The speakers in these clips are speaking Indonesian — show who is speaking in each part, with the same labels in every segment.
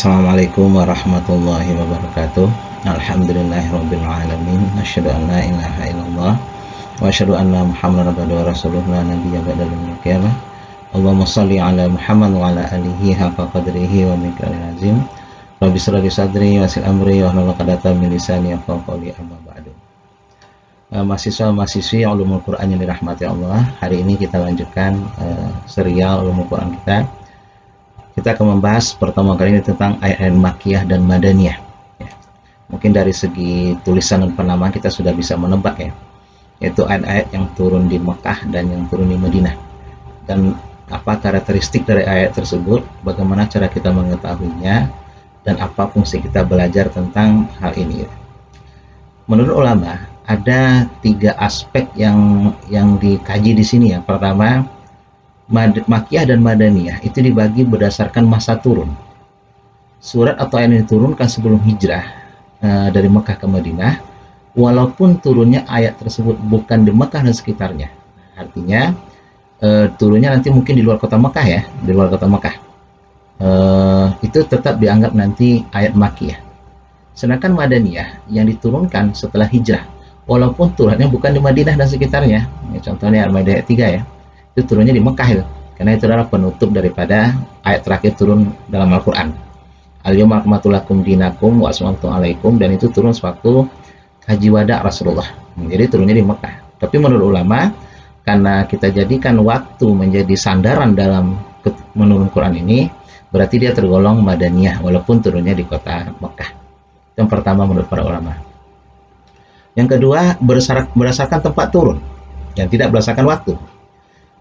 Speaker 1: Assalamualaikum warahmatullahi wabarakatuh. Alhamdulillahirrabbilalamin. Asyhadu an la ilaha illallah wa asyhadu anna Muhammadan abduhu wa rasuluh la nabiyya ba'da yaumil qiyamah. Allahumma shalli ala Muhammad wa ala alihi haqqa qadrihi wa miqdaril azim. Rabbi shrah li sadri wa yassir amri wahlul 'uqdatam min lisani yafqahu qawli, amma ba'du. Mahasiswa-mahasiswi Ulumul Quran yang dirahmati Allah, hari ini kita lanjutkan serial Ulumul Quran kita. Kita akan membahas pertama kali ini tentang ayat-ayat Makkiyah dan Madaniyah. Ya. Mungkin dari segi tulisan dan penamaan kita sudah bisa menebak ya, yaitu ayat-ayat yang turun di Mekah dan yang turun di Madinah. Dan apa karakteristik dari ayat tersebut, bagaimana cara kita mengetahuinya, dan apa fungsi kita belajar tentang hal ini. Menurut ulama, ada 3 aspek yang dikaji di sini ya. Pertama, Makkiyah dan Madaniyah itu dibagi berdasarkan masa turun. Surat atau ayat yang diturunkan sebelum hijrah dari Mekah ke Madinah, walaupun turunnya ayat tersebut bukan di Mekah dan sekitarnya. Artinya turunnya nanti mungkin di luar kota Mekah ya, di luar kota Mekah. Itu tetap dianggap nanti ayat Makkiyah. Sedangkan Madaniyah yang diturunkan setelah hijrah, walaupun turunnya bukan di Madinah dan sekitarnya. Contohnya Al-Maidah ayat 3 ya. Itu turunnya di Mekah itu, karena itu adalah penutup daripada ayat terakhir turun dalam Al-Quran. Al-yawma akmaltu lakum dinakum wa atmamtu alaikum, dan itu turun sewaktu haji wada Rasulullah. Jadi turunnya di Mekah. Tapi menurut ulama, karena kita jadikan waktu menjadi sandaran dalam menurun Quran ini, berarti dia tergolong Madaniyah walaupun turunnya di kota Mekah. Yang pertama menurut para ulama. Yang kedua, berdasarkan tempat turun, yang tidak berdasarkan waktu.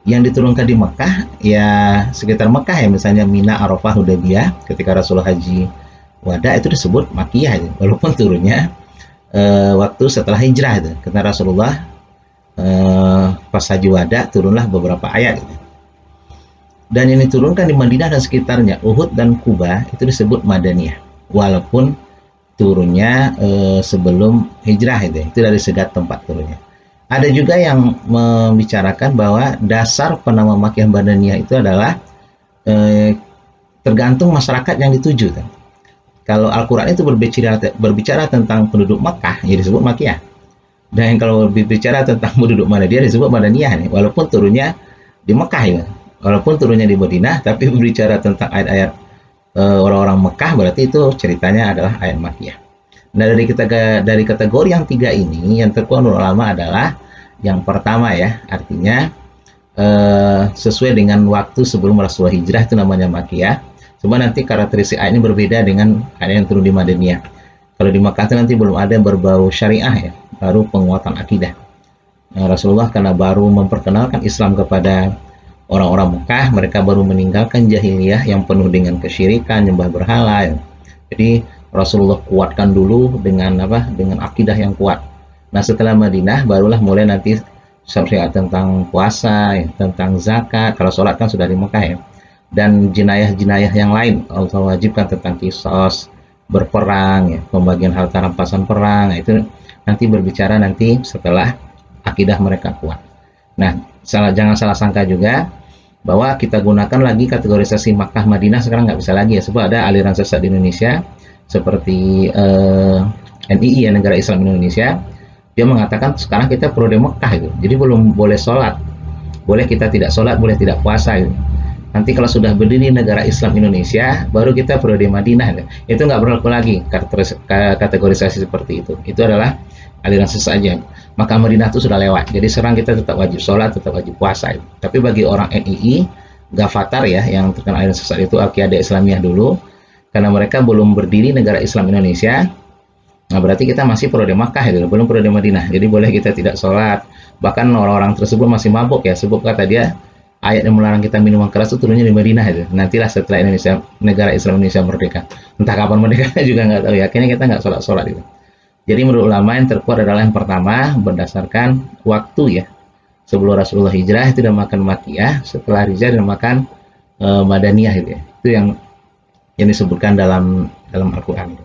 Speaker 1: Yang diturunkan di Mekah ya sekitar Mekah ya, misalnya Mina, Arafah, Hudaybiyah ketika Rasulullah haji wada, itu disebut Makkiyah walaupun turunnya waktu setelah hijrah itu, karena Rasulullah pas haji wada turunlah beberapa ayat gitu. Dan ini turunkan di Madinah dan sekitarnya, Uhud dan Kuba, itu disebut Madaniyah walaupun turunnya sebelum hijrah itu dari segi tempat turunnya. Ada juga yang membicarakan bahwa dasar penama Makkiyah Madaniyah itu adalah tergantung masyarakat yang dituju. Kalau Al-Quran itu berbicara tentang penduduk Makkah, ya disebut Makkiyah. Dan kalau berbicara tentang penduduk Madaniyah, disebut Madaniyah nih, walaupun turunnya di Makkah ya. Walaupun turunnya di Madinah, tapi berbicara tentang ayat-ayat orang-orang Makkah, berarti itu ceritanya adalah ayat Makkiyah. Nah, dari kategori yang 3 ini, yang terkuat menurut ulama adalah yang pertama ya, artinya sesuai dengan waktu sebelum Rasulullah hijrah, itu namanya Makkiyah. Cuma nanti karakteristik ayat ini berbeda dengan ayat yang turun di Madaniyah. Kalau di Makkah itu nanti belum ada berbau syariah ya, baru penguatan akidah. Nah, Rasulullah karena baru memperkenalkan Islam kepada orang-orang Mekah, mereka baru meninggalkan jahiliyah yang penuh dengan kesyirikan, nyembah berhala ya. Jadi Rasulullah kuatkan dulu dengan akidah yang kuat. Nah, setelah Madinah barulah mulai nanti syariat tentang puasa, ya, tentang zakat. Kalau sholat kan sudah di Mekah ya. Dan jenayah-jenayah yang lain Allah wajibkan tentang kisos, berperang, ya, pembagian harta rampasan perang. Nah, itu nanti berbicara nanti setelah akidah mereka kuat. Nah, jangan salah sangka juga bahwa kita gunakan lagi kategorisasi Makkah Madinah sekarang nggak bisa lagi ya, sebab ada aliran sesat di Indonesia seperti NII ya, Negara Islam Indonesia. Dia mengatakan sekarang kita periode Mekah itu, jadi belum boleh sholat, boleh kita tidak sholat, boleh tidak puasa gitu. Nanti kalau sudah berdiri Negara Islam Indonesia, baru kita periode Madinah gitu. Itu nggak berlaku lagi kategorisasi seperti itu. Itu adalah aliran sesat aja. Maka Madinah itu sudah lewat, jadi sekarang kita tetap wajib sholat, tetap wajib puasa gitu. Tapi bagi orang NII, Ghafatar ya, yang terkena aliran sesat itu Al-Qiyadah Islamiyah dulu, karena mereka belum berdiri Negara Islam Indonesia, nah berarti kita masih periode Makkah itu, belum periode Madinah. Jadi boleh kita tidak sholat. Bahkan orang-orang tersebut masih mabuk ya, sebab kata dia ayat yang melarang kita minuman keras itu turunnya di Madinah itu. Nantilah setelah Indonesia, Negara Islam Indonesia merdeka. Entah kapan merdeka juga nggak tahu ya. Akhirnya kita nggak sholat itu. Jadi menurut ulama yang terkuat adalah yang pertama berdasarkan waktu ya. Sebelum Rasulullah hijrah itu dinamakan Makkiyah, setelah hijrah dinamakan Madaniyah itu ya. Itu yang disebutkan dalam Al-Quran itu.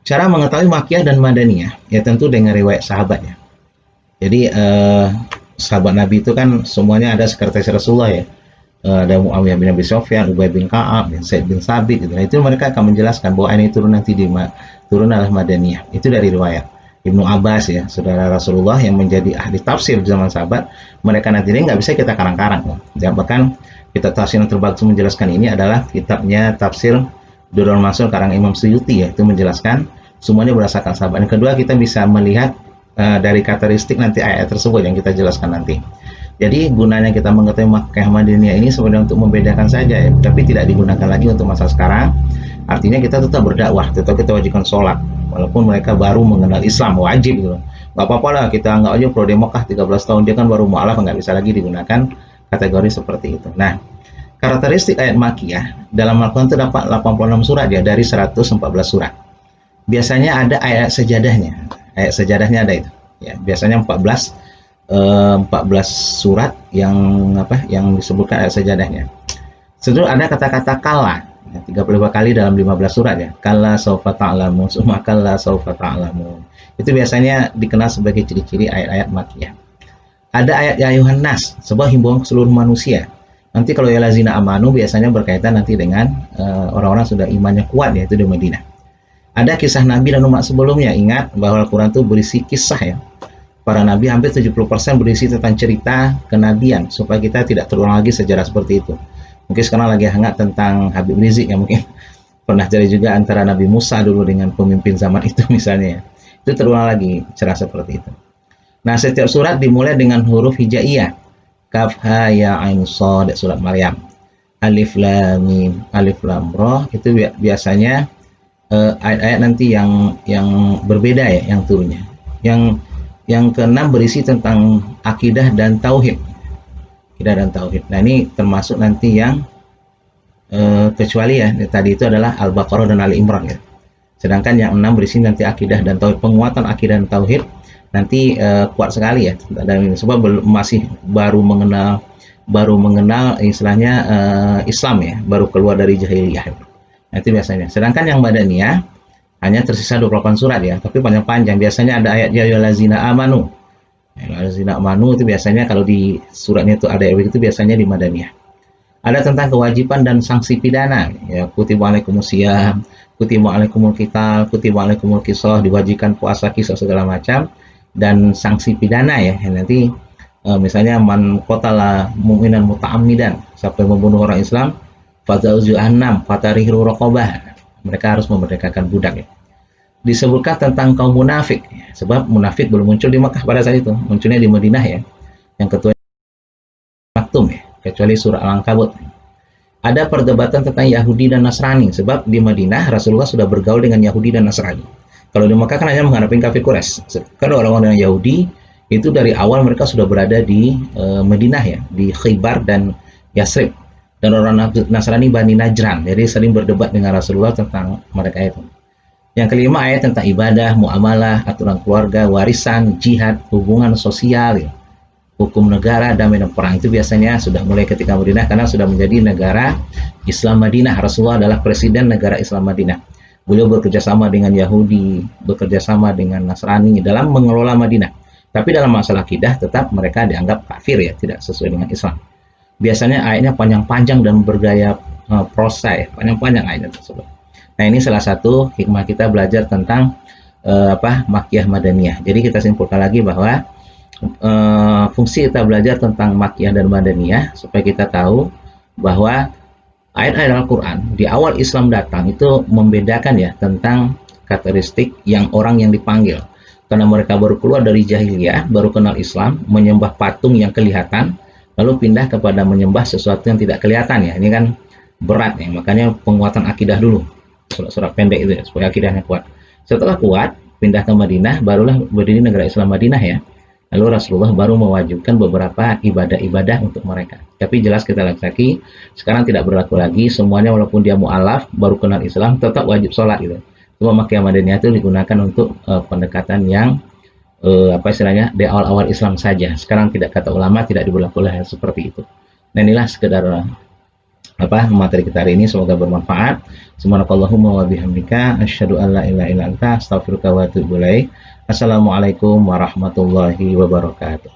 Speaker 1: Cara mengetahui Makkiyah dan Madaniyah ya tentu dengan riwayat sahabatnya. Jadi sahabat Nabi itu kan semuanya ada sekretaris Rasulullah ya. Ada Muawiyah bin Abi Sufyan, Ubay bin Ka'ab, bin Zaid bin Sabit gitu. Nah, itu mereka akan menjelaskan bahwa ini turun nanti turun adalah Madaniyah. Itu dari riwayat Ibnu Abbas ya, saudara Rasulullah yang menjadi ahli tafsir zaman sahabat. Mereka nanti ini nggak bisa kita karang-karang. Ya, bahkan kitab tafsir yang terbagus menjelaskan ini adalah kitabnya Tafsir Durrul Mansur karang Imam Suyuti ya, itu menjelaskan semuanya berdasarkan sahabat. Yang kedua, kita bisa melihat dari karakteristik nanti ayat tersebut yang kita jelaskan nanti. Jadi gunanya kita mengetahui Makkah Madinah ini sebenarnya untuk membedakan saja ya, tapi tidak digunakan lagi untuk masa sekarang. Artinya kita tetap berdakwah, tetap kita wajibkan sholat, walaupun mereka baru mengenal Islam, wajib gitu. Gak apa-apa lah kita anggap aja Pro Mekah 13 tahun, dia kan baru mu'alaf, nggak bisa lagi digunakan kategori seperti itu. Nah, karakteristik ayat Makkiyah dalam Al-Quran terdapat 86 surat ya, dari 114 surat. Biasanya ada ayat sejadahnya ada itu. Ya, biasanya 14 surat yang disebutkan ayat sajadahnya. Setelah ada kata-kata kala ya, 35 kali dalam 15 surat ya. Kala saufa ta'lamun, summa kala saufa ta'lamun. Itu biasanya dikenal sebagai ciri-ciri ayat-ayat Makkiyah. Ada ayat ya ayuhan nas, sebuah himbauan ke seluruh manusia. Nanti kalau ya lazina amanu biasanya berkaitan nanti dengan orang-orang sudah imannya kuat yaitu di Madinah. Ada kisah Nabi dan umat sebelumnya. Ingat bahwa Al-Quran itu berisi kisah ya. Para nabi hampir 70% berisi tentang cerita kenabian supaya kita tidak terulang lagi sejarah seperti itu. Mungkin sekarang lagi hangat tentang Habib Rizik ya, mungkin pernah jadi juga antara Nabi Musa dulu dengan pemimpin zaman itu misalnya ya. Itu terulang lagi cerah seperti itu. Nah, setiap surat dimulai dengan huruf hijaiyah. Kaf ha ya ain shad, surat Maryam. Alif lam mim, alif lam ra, itu biasanya ayat-ayat nanti yang berbeda ya yang turunnya. Yang keenam berisi tentang akidah dan tauhid. Nah, ini termasuk nanti yang kecuali ya tadi itu adalah Al-Baqarah dan Ali Imran ya. Sedangkan yang 6 berisi nanti akidah dan tauhid, penguatan akidah dan tauhid nanti kuat sekali ya. Dan sebab masih baru mengenal istilahnya Islam ya, baru keluar dari jahiliyah. Nah, itu biasanya. Sedangkan yang Madaniyah hanya tersisa 28 surat ya, tapi panjang-panjang. Biasanya ada ayat ya ayyuhallazina amanu. Ayyuhallazina amanu itu biasanya kalau di suratnya itu ada ayat itu biasanya di Madaniyah. Ada tentang kewajiban dan sanksi pidana ya, kutiba alaikumusiyam, kutiba alaikumul qital, kutiba alaikumul qisas, diwajibkan puasa, kisah segala macam, dan sanksi pidana ya. Nanti misalnya man qatala mu'minan muta'ammidan, siapa yang membunuh orang Islam, fadzauzu annam fatarihu raqabah. Mereka harus memerdekakan budak ya. Disebutkan tentang kaum munafik ya, sebab munafik belum muncul di Makkah pada saat itu, munculnya di Madinah ya. Yang ketua maktum ya, kecuali surah Al-Ankabut. Ada perdebatan tentang Yahudi dan Nasrani, sebab di Madinah Rasulullah sudah bergaul dengan Yahudi dan Nasrani. Kalau di Makkah kan hanya menghadapi kafir Quraisy. Kalau orang-orang Yahudi itu dari awal mereka sudah berada di Madinah ya, di Khaybar dan Yasrib. Dan orang Nasrani Bani Najran, jadi sering berdebat dengan Rasulullah tentang mereka itu. Yang kelima ayat tentang ibadah, muamalah, aturan keluarga, warisan, jihad, hubungan sosial, ya. Hukum negara, damai dan perang. Itu biasanya sudah mulai ketika Madinah karena sudah menjadi negara Islam Madinah. Rasulullah adalah presiden negara Islam Madinah. Beliau bekerjasama dengan Yahudi, bekerjasama dengan Nasrani dalam mengelola Madinah. Tapi dalam masalah akidah tetap mereka dianggap kafir ya, tidak sesuai dengan Islam. Biasanya ayatnya panjang-panjang dan bergaya prosa ya, panjang-panjang ayatnya tersebut. Nah, ini salah satu hikmah kita belajar tentang Makkiyah Madaniyah. Jadi kita simpulkan lagi bahwa fungsi kita belajar tentang Makkiyah dan Madaniyah supaya kita tahu bahwa ayat-ayat Al-Quran di awal Islam datang itu membedakan ya tentang karakteristik yang orang yang dipanggil. Karena mereka baru keluar dari jahiliyah, baru kenal Islam, menyembah patung yang kelihatan, lalu pindah kepada menyembah sesuatu yang tidak kelihatan ya. Ini kan berat ya, makanya penguatan akidah dulu. Surat-surat pendek itu ya, supaya akidahnya kuat. Setelah kuat, pindah ke Madinah, barulah berdiri negara Islam Madinah ya. Lalu Rasulullah baru mewajibkan beberapa ibadah-ibadah untuk mereka. Tapi jelas kita laki-laki sekarang tidak berlaku lagi, semuanya walaupun dia mu'alaf, baru kenal Islam, tetap wajib sholat gitu. Cuma Makkiyah Madaniyah itu digunakan untuk pendekatan yang istilahnya di awal-awal Islam saja. Sekarang tidak, kata ulama tidak diberlakukan seperti itu. Nah, inilah sekedar materi kita hari ini, semoga bermanfaat. Subhanakallahumma wa bihamdika asyhadu an la ilaha illa anta astaghfiruka wa atubu ilaik. Assalamualaikum warahmatullahi wabarakatuh.